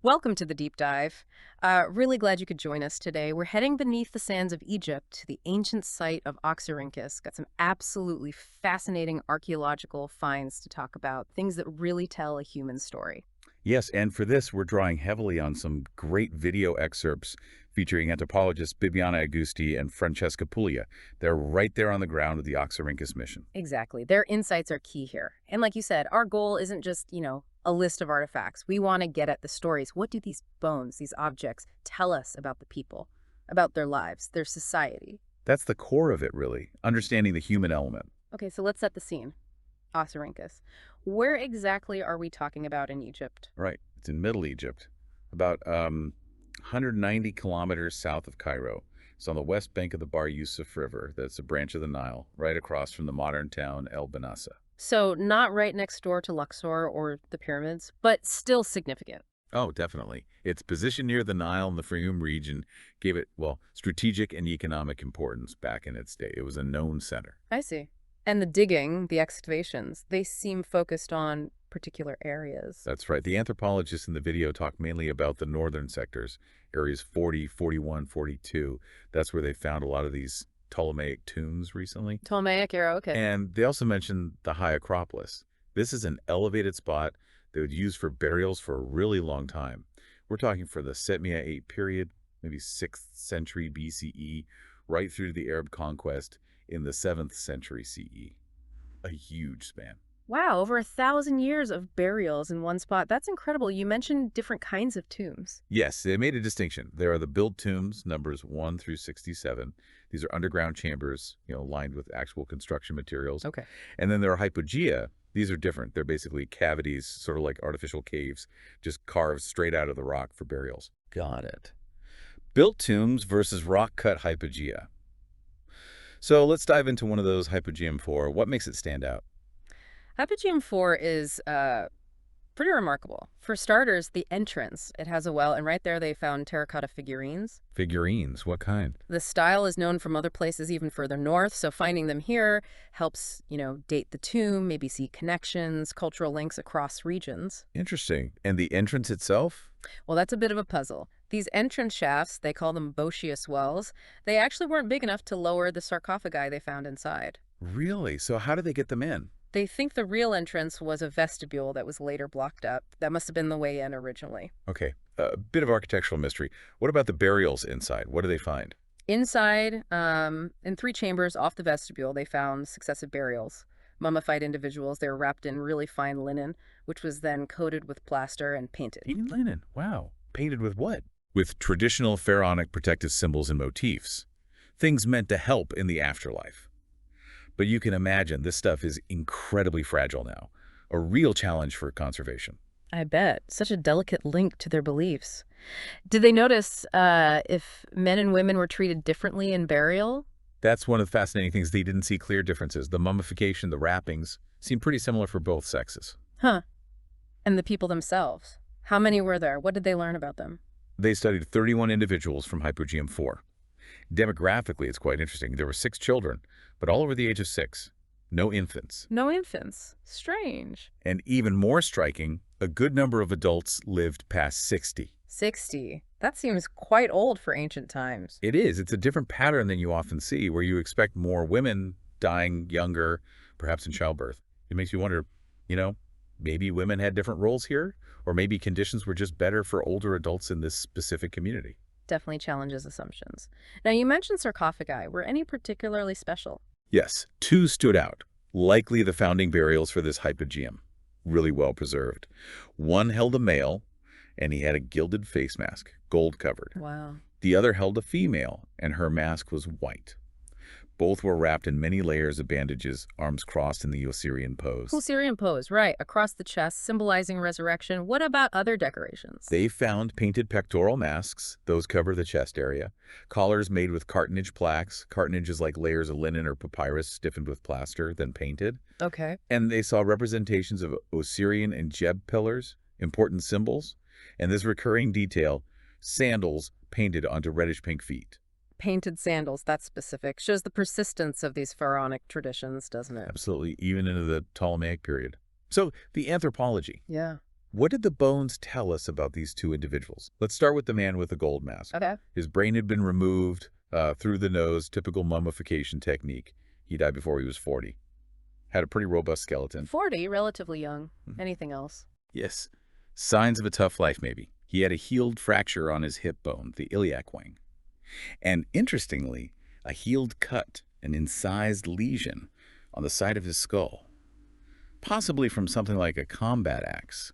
Welcome to the deep dive. Really glad you could join us today. We're heading beneath the sands of Egypt to the ancient site of Oxyrhynchus. Got some absolutely fascinating archaeological finds to talk about, things that really tell a human story. Yes, and for this, we're drawing heavily on some great video excerpts featuring anthropologists Bibiana Agustí and Francesca Pullia. They're right there on the ground with the Oxyrhynchus mission. Exactly. Their insights are key here. And like you said, our goal isn't just, a list of artifacts. We want to get at the stories. What do these bones, these objects, tell us about the people, about their lives, their society? That's the core of it, really, understanding the human element. Okay, so let's set the scene. Oxyrhynchus. Where exactly are we talking about in Egypt? Right. It's in Middle Egypt, about 190 kilometers south of Cairo. It's on the west bank of the Bahr Yusuf River. That's a branch of the Nile, right across from the modern town El Benassa. So not right next door to Luxor or the pyramids, but still significant. Oh, definitely. Its position near the Nile and the Fayum region gave it, well, strategic and economic importance back in its day. It was a known center. I see. And the digging, the excavations, they seem focused on particular areas. That's right. The anthropologists in the video talk mainly about the northern sectors, areas 40, 41, 42. That's where they found a lot of these Ptolemaic tombs recently. Ptolemaic era, okay. And they also mentioned the High Acropolis. This is an elevated spot they would use for burials for a really long time. We're talking for the Setmia 8 period, maybe 6th century BCE, right through to the Arab conquest in the 7th century CE. A huge span. Wow, over 1,000 years of burials in one spot. That's incredible. You mentioned different kinds of tombs. Yes, they made a distinction. There are the built tombs, numbers 1 through 67. These are underground chambers, lined with actual construction materials. Okay. And then there are hypogea. These are different. They're basically cavities, sort of like artificial caves, just carved straight out of the rock for burials. Got it. Built tombs versus rock-cut hypogea. So let's dive into one of those hypogeum 4. What makes it stand out? Hypogeum 4 is pretty remarkable. For starters, the entrance. It has a well, and right there they found terracotta figurines. Figurines, what kind? The style is known from other places even further north, so finding them here helps, date the tomb, maybe see connections, cultural links across regions. Interesting. And the entrance itself? Well, that's a bit of a puzzle. These entrance shafts, they call them boetius wells, they actually weren't big enough to lower the sarcophagi they found inside. Really? So how did they get them in? They think the real entrance was a vestibule that was later blocked up. That must have been the way in originally. Okay, a bit of architectural mystery. What about the burials inside? What do they find? Inside, in 3 chambers off the vestibule, they found successive burials. Mummified individuals, they were wrapped in really fine linen, which was then coated with plaster and painted. Painted linen. Wow. Painted with what? With traditional pharaonic protective symbols and motifs. Things meant to help in the afterlife. But you can imagine this stuff is incredibly fragile now. A real challenge for conservation. I bet. Such a delicate link to their beliefs. Did they notice if men and women were treated differently in burial? That's one of the fascinating things. They didn't see clear differences. The mummification, the wrappings, seem pretty similar for both sexes. Huh. And the people themselves? How many were there? What did they learn about them? They studied 31 individuals from Hypogeum 4. Demographically, it's quite interesting. There were 6 children, but all over the age of 6. No infants. No infants. Strange. And even more striking, a good number of adults lived past 60. 60. That seems quite old for ancient times. It is. It's a different pattern than you often see, where you expect more women dying younger, perhaps in childbirth. It makes you wonder, maybe women had different roles here, or maybe conditions were just better for older adults in this specific community. Definitely challenges assumptions. Now, you mentioned sarcophagi. Were any particularly special? Yes, 2 stood out, likely the founding burials for this hypogeum, really well preserved. One held a male, and he had a gilded face mask, gold covered. Wow. The other held a female, and her mask was white. Both were wrapped in many layers of bandages, arms crossed in the Osirian pose. Osirian pose, right, across the chest, symbolizing resurrection. What about other decorations? They found painted pectoral masks. Those cover the chest area. Collars made with cartonnage plaques. Cartonnage is like layers of linen or papyrus stiffened with plaster, then painted. Okay. And they saw representations of Osirian and Jeb pillars, important symbols. And this recurring detail, sandals painted onto reddish-pink feet. Painted sandals, that's specific. Shows the persistence of these pharaonic traditions, doesn't it? Absolutely, even into the Ptolemaic period. So, the anthropology. Yeah. What did the bones tell us about these two individuals? Let's start with the man with the gold mask. Okay. His brain had been removed through the nose, typical mummification technique. He died before he was 40. Had a pretty robust skeleton. 40, relatively young. Anything else? Yes. Signs of a tough life, maybe. He had a healed fracture on his hip bone, the iliac wing. And interestingly, a healed cut, an incised lesion on the side of his skull. Possibly from something like a combat axe.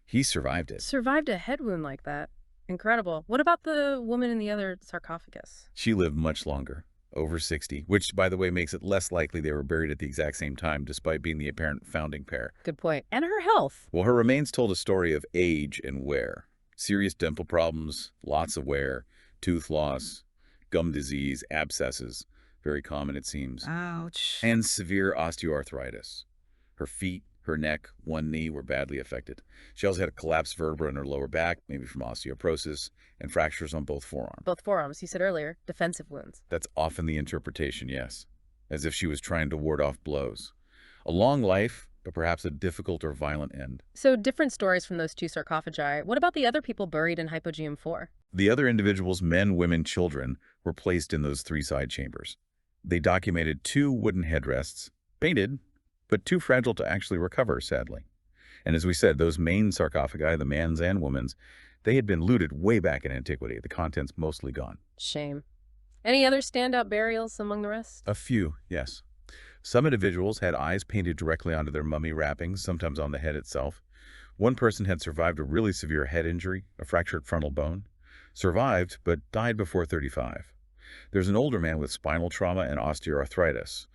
He survived it. Survived a head wound like that. Incredible. What about the woman in the other sarcophagus? She lived much longer, over 60, which, by the way, makes it less likely they were buried at the exact same time, despite being the apparent founding pair. Good point. And her health. Well, her remains told a story of age and wear. Serious dental problems, lots of wear, tooth loss, gum disease, abscesses, very common it seems, Ouch. and severe osteoarthritis. Her feet, her neck, one knee were badly affected. She also had a collapsed vertebra in her lower back, maybe from osteoporosis, and fractures on both forearms. Both forearms, you said earlier, defensive wounds. That's often the interpretation, yes, as if she was trying to ward off blows. A long life, but perhaps a difficult or violent end. So different stories from those two sarcophagi. What about the other people buried in Hypogeum 4? The other individuals, men, women, children, were placed in those three side chambers. They documented 2 wooden headrests, painted, but too fragile to actually recover, sadly. And as we said, those main sarcophagi, the man's and woman's, they had been looted way back in antiquity, the contents mostly gone. Shame. Any other standout burials among the rest? A few, yes. Some individuals had eyes painted directly onto their mummy wrappings, sometimes on the head itself. One person had survived a really severe head injury, a fractured frontal bone. Survived, but died before 35. There's an older man with spinal trauma and osteoarthritis.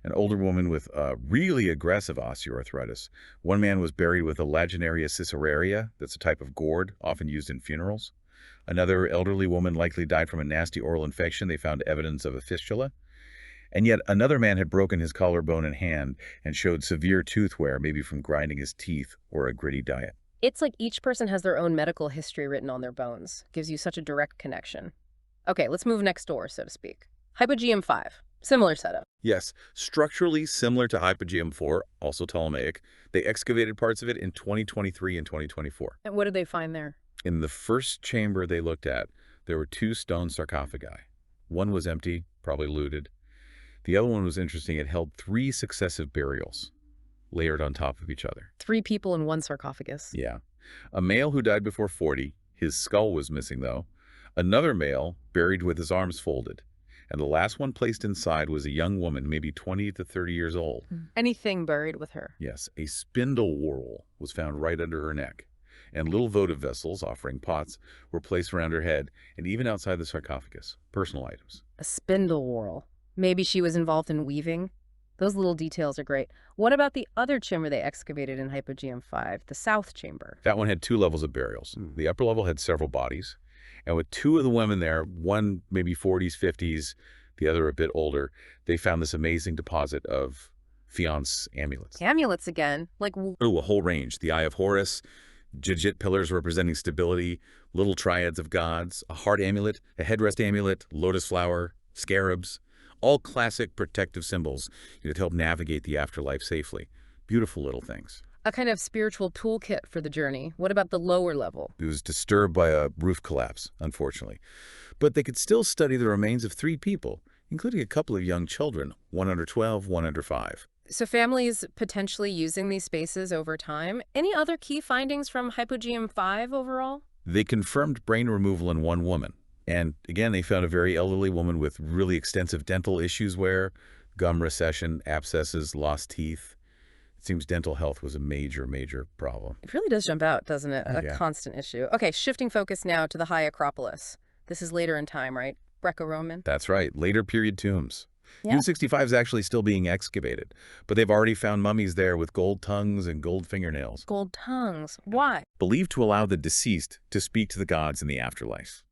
An older woman with really aggressive osteoarthritis. One man was buried with a Lagenaria ciceraria, that's a type of gourd, often used in funerals. Another elderly woman likely died from a nasty oral infection. They found evidence of a fistula. And yet another man had broken his collarbone and hand and showed severe tooth wear, maybe from grinding his teeth or a gritty diet. It's like each person has their own medical history written on their bones. Gives you such a direct connection. Okay, let's move next door, so to speak. Hypogeum 5. Similar setup. Yes, structurally similar to Hypogeum 4, also Ptolemaic. They excavated parts of it in 2023 and 2024. And what did they find there? In the first chamber they looked at, there were 2 stone sarcophagi. One was empty, probably looted. The other one was interesting. It held 3 successive burials, layered on top of each other. 3 people in one sarcophagus. Yeah. A male who died before 40. His skull was missing, though. Another male buried with his arms folded. And the last one placed inside was a young woman, maybe 20 to 30 years old. Anything buried with her? Yes, a spindle whorl was found right under her neck. And little votive vessels, offering pots, were placed around her head and even outside the sarcophagus. Personal items. A spindle whorl. Maybe she was involved in weaving? Those little details are great. What about the other chamber they excavated in Hypogeum 5, the south chamber? That one had 2 levels of burials. The upper level had several bodies. And with 2 of the women there, one maybe 40s, 50s, the other a bit older, they found this amazing deposit of fiance amulets. Amulets again? Like... Oh, a whole range. The Eye of Horus, Jigit pillars representing stability, little triads of gods, a heart amulet, a headrest amulet, lotus flower, scarabs, all classic protective symbols that help navigate the afterlife safely. Beautiful little things. A kind of spiritual toolkit for the journey. What about the lower level? It was disturbed by a roof collapse, unfortunately. But they could still study the remains of 3 people, including a couple of young children, one under 12, one under 5. So families potentially using these spaces over time. Any other key findings from Hypogeum 5 overall? They confirmed brain removal in one woman. And again, they found a very elderly woman with really extensive dental issues where gum recession, abscesses, lost teeth. It seems dental health was a major, major problem. It really does jump out, doesn't it? A Yeah. constant issue. Okay, shifting focus now to the High Acropolis. This is later in time, right? Greco-Roman? That's right, later period tombs. Yeah. U65 is actually still being excavated, but they've already found mummies there with gold tongues and gold fingernails, Gold tongues. Why? believed to allow the deceased to speak to the gods in the afterlife.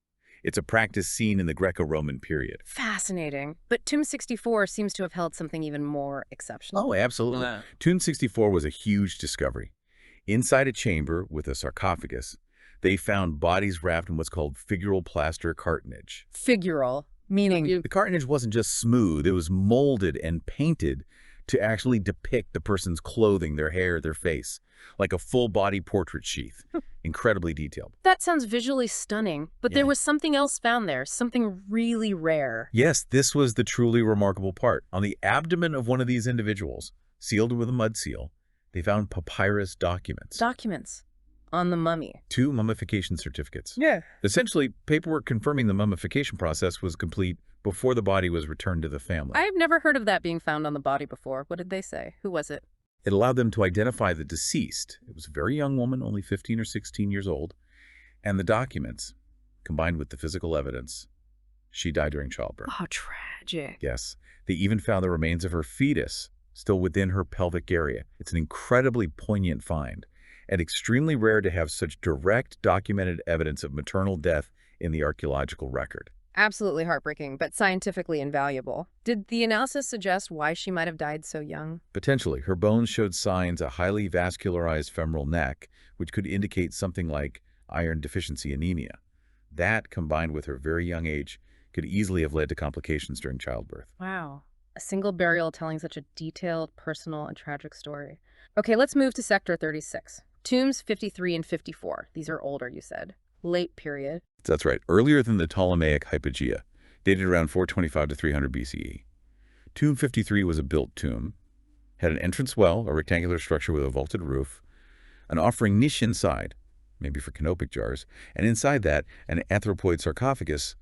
It's a practice seen in the Greco-Roman period. Fascinating. But Tomb 64 seems to have held something even more exceptional. Oh, absolutely. Tomb 64 was a huge discovery. Inside a chamber with a sarcophagus, they found bodies wrapped in what's called figural plaster cartonnage. Figural, meaning... The cartonnage wasn't just smooth, it was molded and painted to actually depict the person's clothing, their hair, their face, like a full-body portrait sheath. Incredibly detailed. That sounds visually stunning, but there Yeah. was something else found there, something really rare. Yes, this was the truly remarkable part. On the abdomen of one of these individuals, sealed with a mud seal, they found papyrus documents. Documents on the mummy. 2 mummification certificates. Yeah. Essentially, paperwork confirming the mummification process was complete before the body was returned to the family. I've never heard of that being found on the body before. What did they say? Who was it? It allowed them to identify the deceased. It was a very young woman, only 15 or 16 years old, and the documents, combined with the physical evidence, she died during childbirth. Oh, tragic. Yes, they even found the remains of her fetus still within her pelvic area. It's an incredibly poignant find, and extremely rare to have such direct documented evidence of maternal death in the archaeological record. Absolutely heartbreaking, but scientifically invaluable. Did the analysis suggest why she might have died so young? Potentially, her bones showed signs of highly vascularized femoral neck, which could indicate something like iron deficiency anemia. That, combined with her very young age, could easily have led to complications during childbirth. Wow. A single burial telling such a detailed, personal, and tragic story. Okay, let's move to Sector 36. Tombs 53 and 54. These are older, you said. Late period. That's right, earlier than the Ptolemaic hypogea, dated around 425 to 300 BCE. Tomb 53 was a built tomb, had an entrance well, a rectangular structure with a vaulted roof, an offering niche inside, maybe for canopic jars, and inside that, an anthropoid sarcophagus,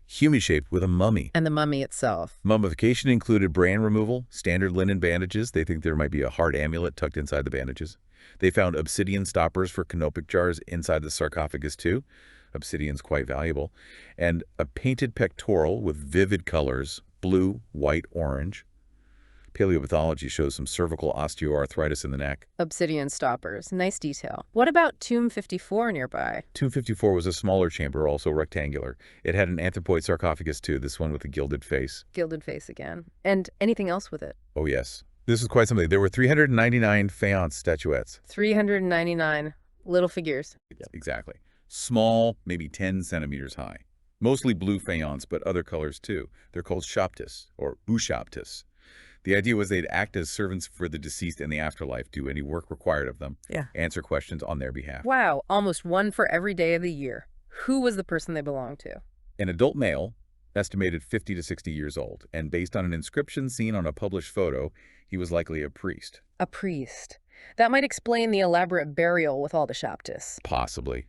human-shaped with a mummy. And the mummy itself. Mummification included brain removal, standard linen bandages. They think there might be a heart amulet tucked inside the bandages. They found obsidian stoppers for canopic jars inside the sarcophagus too. Obsidian's quite valuable. And a painted pectoral with vivid colors, blue, white, orange. Paleopathology shows some cervical osteoarthritis in the neck. Obsidian stoppers. Nice detail. What about Tomb 54 nearby? Tomb 54 was a smaller chamber, also rectangular. It had an anthropoid sarcophagus too, this one with a gilded face. Gilded face again. And anything else with it? Oh yes. This is quite something. There were 399 faience statuettes. 399 little figures. Exactly. Small, maybe 10 centimeters high. Mostly blue faience, but other colors too. They're called shaptis, or ushaptis. The idea was they'd act as servants for the deceased in the afterlife, do any work required of them, answer questions on their behalf. Wow, almost one for every day of the year. Who was the person they belonged to? An adult male, estimated 50 to 60 years old, and based on an inscription seen on a published photo, he was likely a priest. A priest. That might explain the elaborate burial with all the shaptis. Possibly.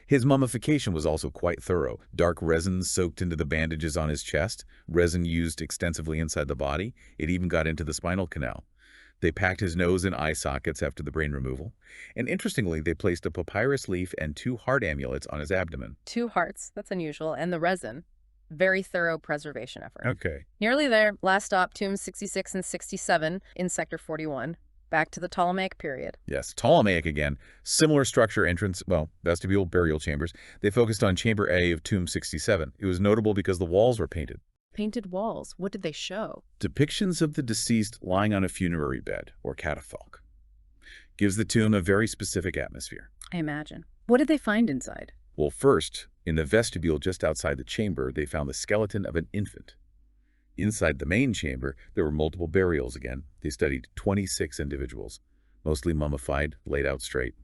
His mummification was also quite thorough. Dark resin soaked into the bandages on his chest, resin used extensively inside the body. It even got into the spinal canal. They packed his nose and eye sockets after the brain removal. And interestingly, they placed a papyrus leaf and 2 heart amulets on his abdomen. 2 hearts, that's unusual, and the resin. Very thorough preservation effort. Okay. Nearly there. Last stop, Tombs 66 and 67 in Sector 41. Back to the Ptolemaic period. Yes, Ptolemaic again. Similar structure entrance, vestibule, burial chambers. They focused on Chamber A of Tomb 67. It was notable because the walls were painted. Painted walls. What did they show? Depictions of the deceased lying on a funerary bed, or catafalque. Gives the tomb a very specific atmosphere. I imagine. What did they find inside? Well, first, in the vestibule just outside the chamber, they found the skeleton of an infant. Inside the main chamber, there were multiple burials again. They studied 26 individuals, mostly mummified, laid out straight.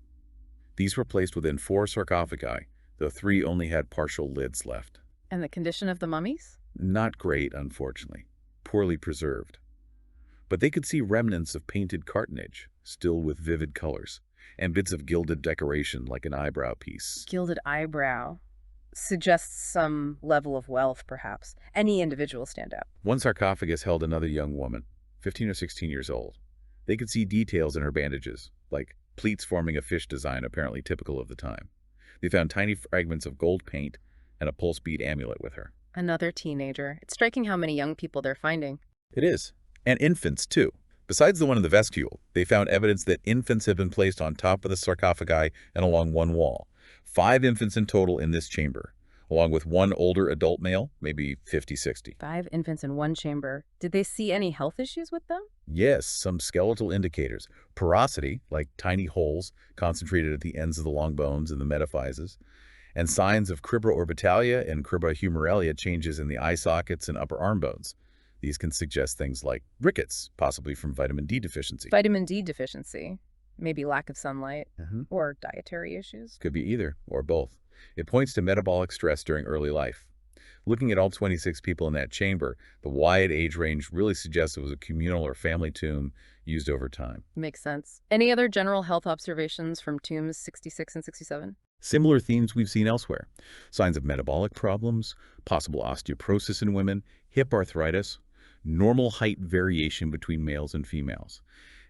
These were placed within 4 sarcophagi, though 3 only had partial lids left. And the condition of the mummies? Not great, unfortunately. Poorly preserved. But they could see remnants of painted cartonnage, still with vivid colors, and bits of gilded decoration like an eyebrow piece. Gilded eyebrow. Suggests some level of wealth, perhaps. Any individual stand out. One sarcophagus held another young woman, 15 or 16 years old. They could see details in her bandages, like pleats forming a fish design apparently typical of the time. They found tiny fragments of gold paint and a pulse bead amulet with her. Another teenager. It's striking how many young people they're finding. It is. And infants, too. Besides the one in the vestibule, they found evidence that infants had been placed on top of the sarcophagi and along one wall. 5 infants in total in this chamber, along with 1 older adult male, maybe 50, 60. 5 infants in one chamber. Did they see any health issues with them? Yes, some skeletal indicators. Porosity, like tiny holes concentrated at the ends of the long bones and the metaphyses, and signs of cribra orbitalia and cribra humerale changes in the eye sockets and upper arm bones. These can suggest things like rickets, possibly from vitamin D deficiency. Vitamin D deficiency, maybe lack of sunlight, Mhm. or dietary issues. Could be either, or both. It points to metabolic stress during early life. Looking at all 26 people in that chamber, the wide age range really suggests it was a communal or family tomb used over time. Makes sense. Any other general health observations from tombs 66 and 67? Similar themes we've seen elsewhere. Signs of metabolic problems, possible osteoporosis in women, hip arthritis, normal height variation between males and females.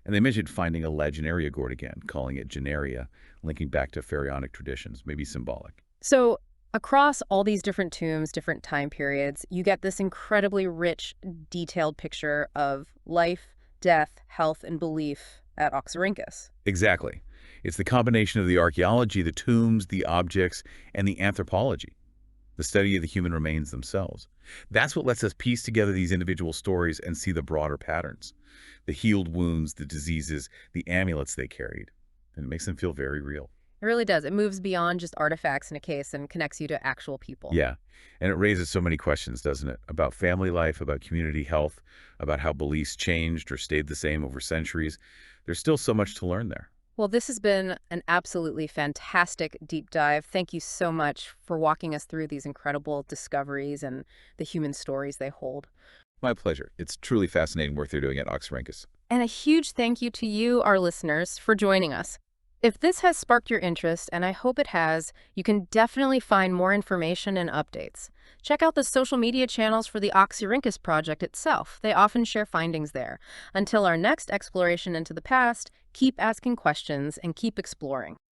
And they mentioned finding a lagenaria gourd again, calling it genaria, linking back to pharaonic traditions, maybe symbolic. So, across all these different tombs, different time periods, you get this incredibly rich, detailed picture of life, death, health, and belief at Oxyrhynchus. Exactly. It's the combination of the archaeology, the tombs, the objects, and the anthropology, the study of the human remains themselves. That's what lets us piece together these individual stories and see the broader patterns. The healed wounds, the diseases, the amulets they carried. And it makes them feel very real. It really does. It moves beyond just artifacts in a case and connects you to actual people. Yeah, and it raises so many questions, doesn't it? About family life, about community health, about how beliefs changed or stayed the same over centuries. There's still so much to learn there. Well, this has been an absolutely fantastic deep dive. Thank you so much for walking us through these incredible discoveries and the human stories they hold. My pleasure. It's truly fascinating work they're doing at Oxyrhynchus. And a huge thank you to you, our listeners, for joining us. If this has sparked your interest, and I hope it has, you can definitely find more information and updates. Check out the social media channels for the Oxyrhynchus project itself. They often share findings there. Until our next exploration into the past, keep asking questions and keep exploring.